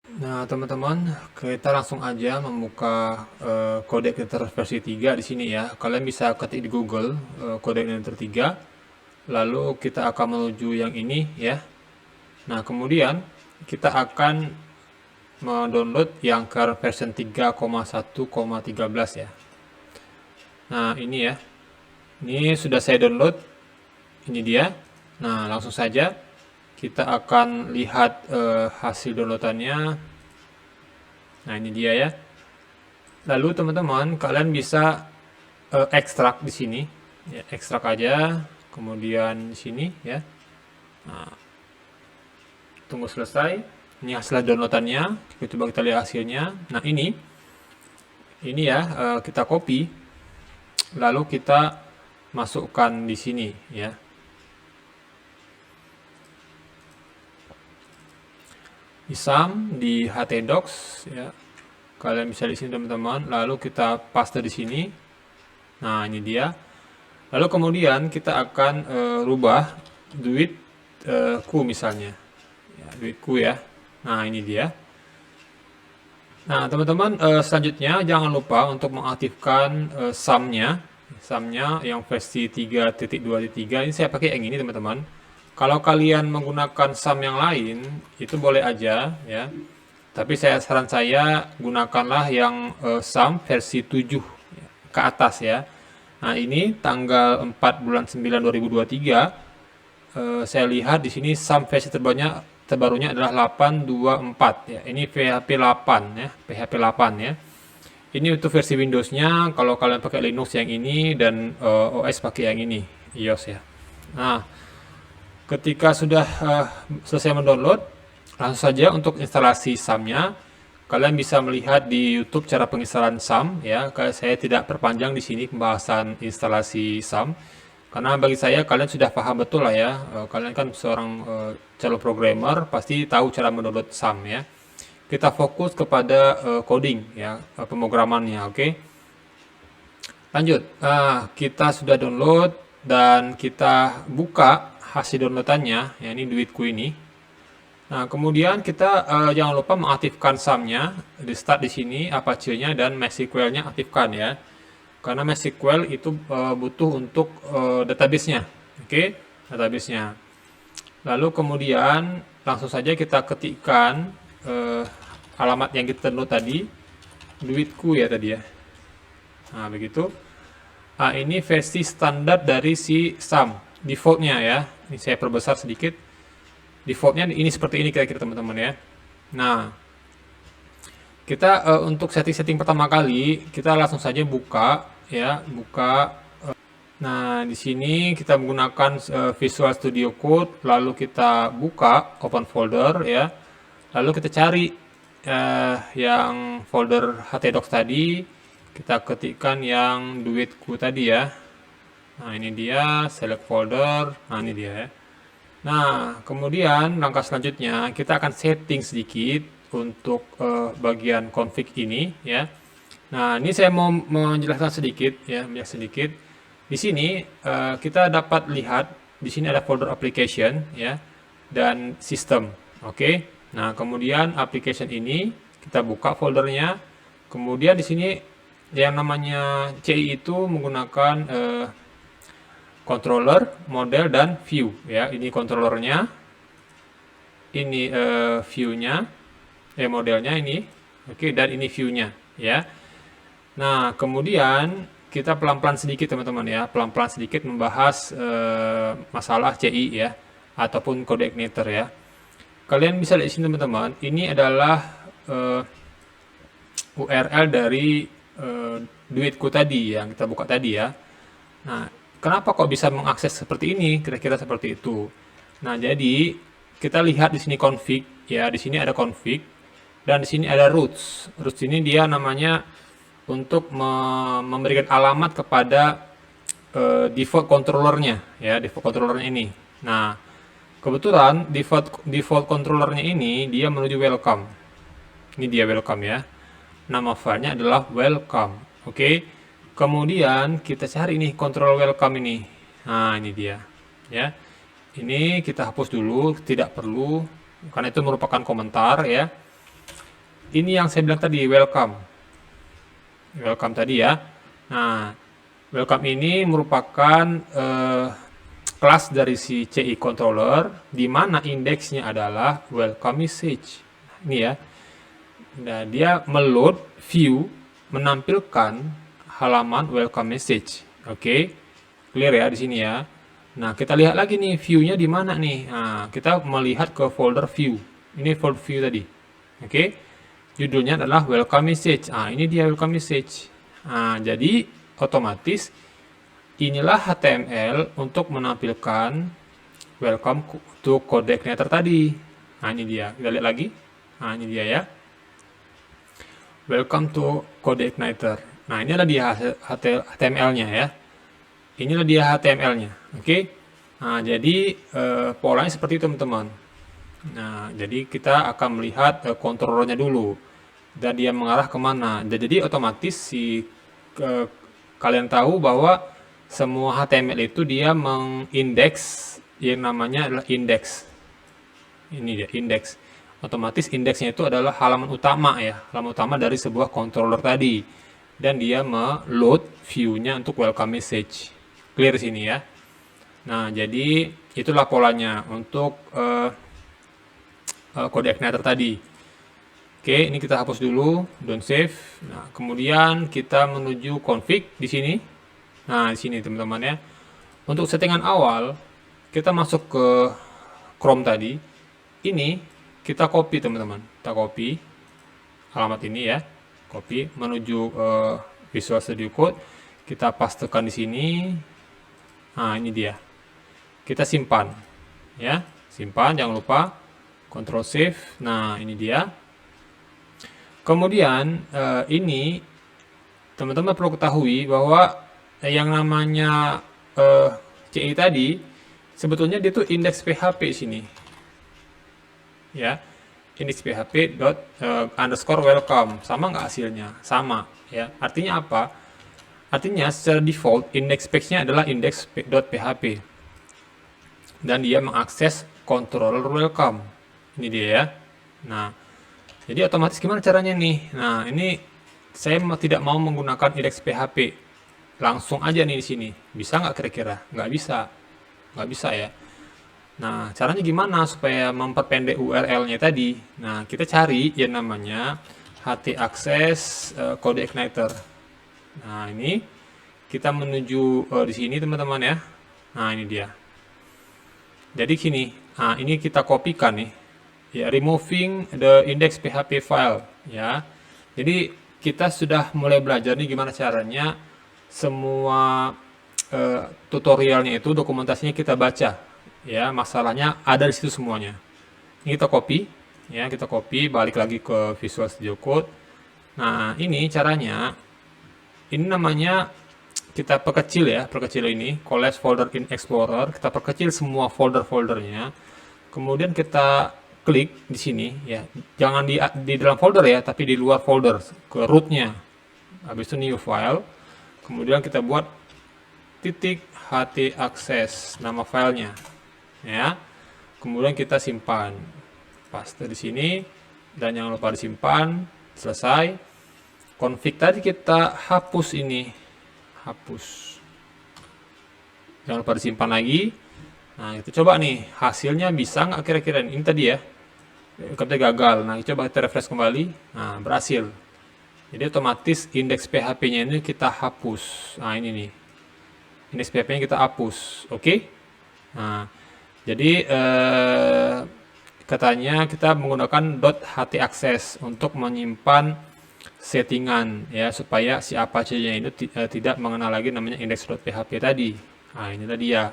Nah, teman-teman, kita langsung aja membuka codec editor versi 3 di sini ya. Kalian bisa ketik di Google codec editor 3, lalu kita akan menuju yang ini ya. Nah, kemudian kita akan mendownload yang current version 3,1,13 ya. Nah, ini ya. Ini sudah saya download. Ini dia. Nah, langsung saja kita akan lihat hasil downloadannya. Nah, ini dia ya. Lalu teman-teman, kalian bisa ekstrak di sini. Ya, ekstrak aja. Kemudian di sini ya. Nah, tunggu selesai. Ini hasil downloadannya. Coba kita lihat hasilnya. Nah, ini ya, kita copy. Lalu kita masukkan di sini ya. Di SAM, di htdocs ya. Kalian bisa di sini teman-teman. Lalu kita paste di sini. Nah, ini dia. Lalu kemudian kita akan rubah duitku misalnya. Ya, duitku ya. Nah, ini dia. Nah, teman-teman, selanjutnya jangan lupa untuk mengaktifkan SAM-nya. SAM-nya yang versi 3.2.3. Ini saya pakai yang ini, teman-teman. Kalau kalian menggunakan SAM yang lain, itu boleh aja ya. Tapi saran saya gunakanlah yang SAM versi 7 ya, ke atas ya. Nah, ini tanggal 4 bulan 9 2023. Saya lihat di sini SAM versi terbarunya adalah 824 ya. Ini PHP 8 ya, PHP 8 ya. Ini untuk versi Windows-nya, kalau kalian pakai Linux yang ini dan OS pakai yang ini, iOS ya. Nah, ketika sudah selesai mendownload, langsung saja untuk instalasi SAM-nya. Kalian bisa melihat di YouTube cara penginstalan SAM ya. Saya tidak perpanjang di sini pembahasan instalasi SAM. Karena bagi saya kalian sudah paham betul lah ya. Kalian kan seorang calon programmer, pasti tahu cara mendownload SAM ya. Kita fokus kepada coding ya, pemrogramannya, oke. Lanjut, kita sudah download dan kita buka hasil downloadannya, ya ini duitku ini. Nah, kemudian kita jangan lupa mengaktifkan SAM-nya, di start di sini, Apache-nya dan MySQL-nya aktifkan ya. Karena MySQL itu butuh untuk database-nya, oke, database-nya. Lalu kemudian langsung saja kita ketikkan alamat yang kita download tadi, duitku ya tadi ya. Nah, begitu. Nah, ini versi standar dari si SAM, defaultnya ya. Ini saya perbesar sedikit. Defaultnya ini seperti ini kira-kira teman-teman ya. Nah, kita untuk setting-setting pertama kali kita langsung saja buka ya, buka. Nah, di sini kita menggunakan Visual Studio Code, lalu kita buka open folder ya. Lalu kita cari yang folder htdocs tadi, kita ketikkan yang duitku tadi ya. Nah, ini dia, select folder. Nah, ini dia ya. Nah, kemudian langkah selanjutnya kita akan setting sedikit untuk bagian config ini ya. Nah, ini saya mau menjelaskan sedikit ya, sedikit. Di sini kita dapat lihat di sini ada folder application ya dan system. Oke. Nah, kemudian application ini kita buka foldernya. Kemudian di sini yang namanya CI itu menggunakan controller, model, dan view ya. Ini controllernya, ini view-nya, modelnya ini, oke, dan ini view-nya ya. Nah, kemudian kita pelan-pelan sedikit teman-teman ya, pelan-pelan sedikit membahas masalah CI ya, ataupun code igniter ya. Kalian bisa lihat di sini teman-teman, ini adalah URL dari duitku tadi yang kita buka tadi ya. Nah, kenapa kok bisa mengakses seperti ini? Kira-kira seperti itu. Nah, jadi kita lihat di sini config ya, di sini ada config dan di sini ada roots. Roots ini dia namanya untuk memberikan alamat kepada default controllernya ya, default controllernya ini. Nah, kebetulan default controllernya ini dia menuju welcome. Ini dia welcome ya. Nama filenya adalah welcome. Oke. Kemudian kita cari nih control welcome ini. Nah, ini dia ya. Ini kita hapus dulu, tidak perlu karena itu merupakan komentar ya. ini yang saya bilang tadi, welcome. Welcome tadi ya. Nah, welcome ini merupakan kelas dari si CI controller, di mana indeksnya adalah welcome message. Ini ya. Nah, dia meload view, menampilkan halaman welcome message. Oke, clear ya di sini ya. Nah, kita lihat lagi nih view-nya di mana nih. Nah, kita melihat ke folder view. Ini folder view tadi. Oke, judulnya adalah welcome message. Nah, ini dia welcome message. Nah, jadi otomatis inilah HTML untuk menampilkan welcome to code igniter tadi. Nah, ini dia. Kita lihat lagi. Nah, ini dia ya. Welcome to code igniter. Nah, ini adalah dia HTML-nya ya. Inilah dia HTML-nya. Oke. Nah, jadi polanya seperti itu, teman-teman. Nah, jadi kita akan melihat controllernya dulu. Dan dia mengarah kemana. Jadi otomatis kalian tahu bahwa semua HTML itu dia mengindeks yang namanya adalah indeks. Ini dia indeks. Otomatis indeksnya itu adalah halaman utama ya, halaman utama dari sebuah controller tadi. Dan dia meload view-nya untuk welcome message. Clear sini ya. Nah, jadi itulah polanya untuk kode igniter tadi. Oke, ini kita hapus dulu, don't save. Nah, kemudian kita menuju config di sini. Nah, di sini teman-teman ya. Untuk settingan awal, kita masuk ke Chrome tadi. Ini kita copy teman-teman. Kita copy alamat ini ya. Copy menuju Visual Studio Code. Kita pastekan di sini. Nah, ini dia. Kita simpan ya. Simpan, jangan lupa Ctrl Save. Nah, ini dia. Kemudian ini teman-teman perlu ketahui bahwa yang namanya CI tadi sebetulnya dia tuh indeks PHP sini ya, indeks PHP underscore welcome. Sama nggak hasilnya? Sama ya. Artinya apa? Artinya secara default indeks page-nya adalah index.php dan dia mengakses controller welcome. Ini dia ya. Nah, jadi otomatis gimana caranya nih? Nah, ini saya tidak mau menggunakan indeks PHP. Langsung aja nih di sini. Bisa nggak kira-kira? Nggak bisa. Nggak bisa ya. Nah, caranya gimana supaya memperpendek URL-nya tadi? Nah, kita cari yang namanya htaccess code igniter. Nah, ini kita menuju di sini teman-teman ya. Nah, ini dia. Jadi gini. Nah, ini kita kopikan nih. Ya, removing the index PHP file ya. Jadi kita sudah mulai belajar nih gimana caranya semua tutorialnya itu dokumentasinya kita baca ya. Masalahnya ada di situ semuanya. Ini kita copy ya, kita copy balik lagi ke Visual Studio Code. Nah, ini caranya. Ini namanya kita perkecil ya, perkecil ini collapse folder in Explorer. Kita perkecil semua folder-foldernya. Kemudian kita klik di sini ya, jangan di dalam folder ya, tapi di luar folder ke rootnya. Habis itu new file, kemudian kita buat titik htaccess nama filenya ya. Kemudian kita simpan, paste di sini dan jangan lupa disimpan. Selesai. Config tadi kita hapus ini, hapus. Jangan lupa disimpan lagi. Nah, kita coba nih hasilnya bisa nggak kira-kira ini tadi ya. Katanya gagal. Nah, coba kita refresh kembali. Nah, berhasil. Jadi otomatis indeks PHP-nya ini kita hapus. Nah, ini nih. Indeks PHP-nya kita hapus. Oke. Nah, jadi katanya kita menggunakan .htaccess untuk menyimpan settingan ya, supaya si Apache-nya itu tidak mengenal lagi namanya index.php tadi. Nah, inilah dia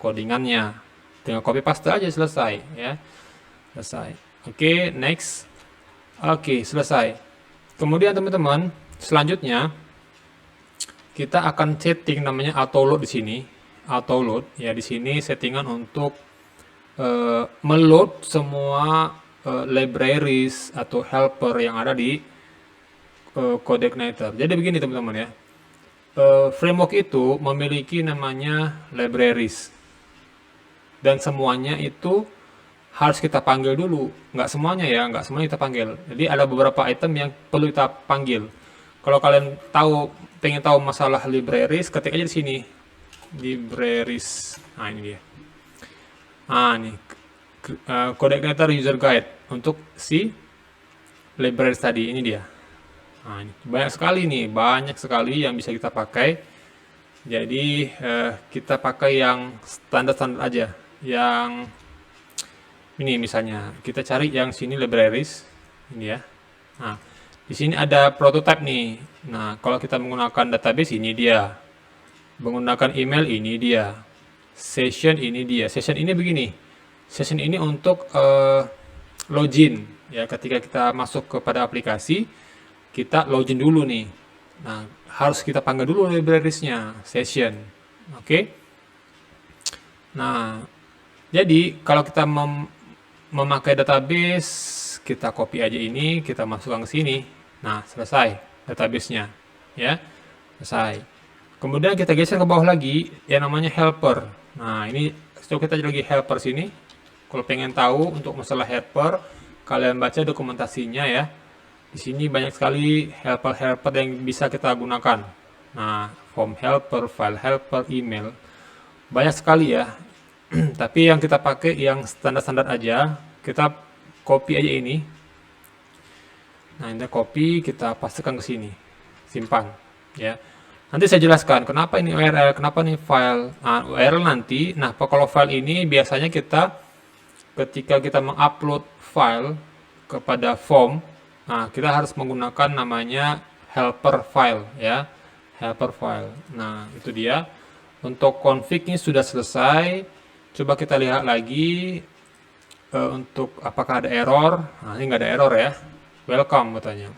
codingannya. Tinggal copy paste aja selesai ya. Selesai. Oke, next. Oke, selesai. Kemudian teman-teman, selanjutnya kita akan setting namanya auto load di sini. Auto load ya, di sini settingan untuk meload semua libraries atau helper yang ada di code igniter. Jadi begini teman-teman ya. Framework itu memiliki namanya libraries. Dan semuanya itu harus kita panggil dulu. Nggak semuanya ya, nggak semuanya kita panggil. Jadi ada beberapa item yang perlu kita panggil. Kalau kalian pengen tahu masalah libraries, ketik aja di sini. Libraries. Nah, ini dia. Nah, ini coordinator user guide untuk si libraries tadi. Ini dia. Nah, ini banyak sekali yang bisa kita pakai. Jadi kita pakai yang standar-standar aja. Yang ini misalnya kita cari yang sini libraries, ini ya. Nah, di sini ada prototype nih. Nah, kalau kita menggunakan database ini dia. Menggunakan email ini dia. Session ini dia. Session ini begini. Session ini untuk login ya, ketika kita masuk kepada aplikasi, kita login dulu nih. Nah, harus kita panggil dulu librariesnya, session. Oke. Nah, jadi kalau kita memakai database, kita copy aja ini, kita masukkan ke sini. Nah, selesai databasenya, ya, selesai. Kemudian kita geser ke bawah lagi, yang namanya helper. Nah, ini coba kita lagi helper sini. Kalau pengen tahu untuk masalah helper, kalian baca dokumentasinya ya. Di sini banyak sekali helper-helper yang bisa kita gunakan. Nah, form helper, file helper, email, banyak sekali ya. Tapi yang kita pakai yang standar-standar aja. Kita copy aja ini. Nah, ini copy, kita pastekan ke sini, simpan ya. Nanti saya jelaskan kenapa ini URL, kenapa ini file. Nah, URL nanti. Nah, kalau file ini biasanya kita ketika kita mengupload file kepada form, nah kita harus menggunakan namanya helper file ya, helper file. Nah, itu dia. Untuk config-nya sudah selesai. Coba kita lihat lagi untuk apakah ada error. Nah, ini nggak ada error ya. Welcome katanya.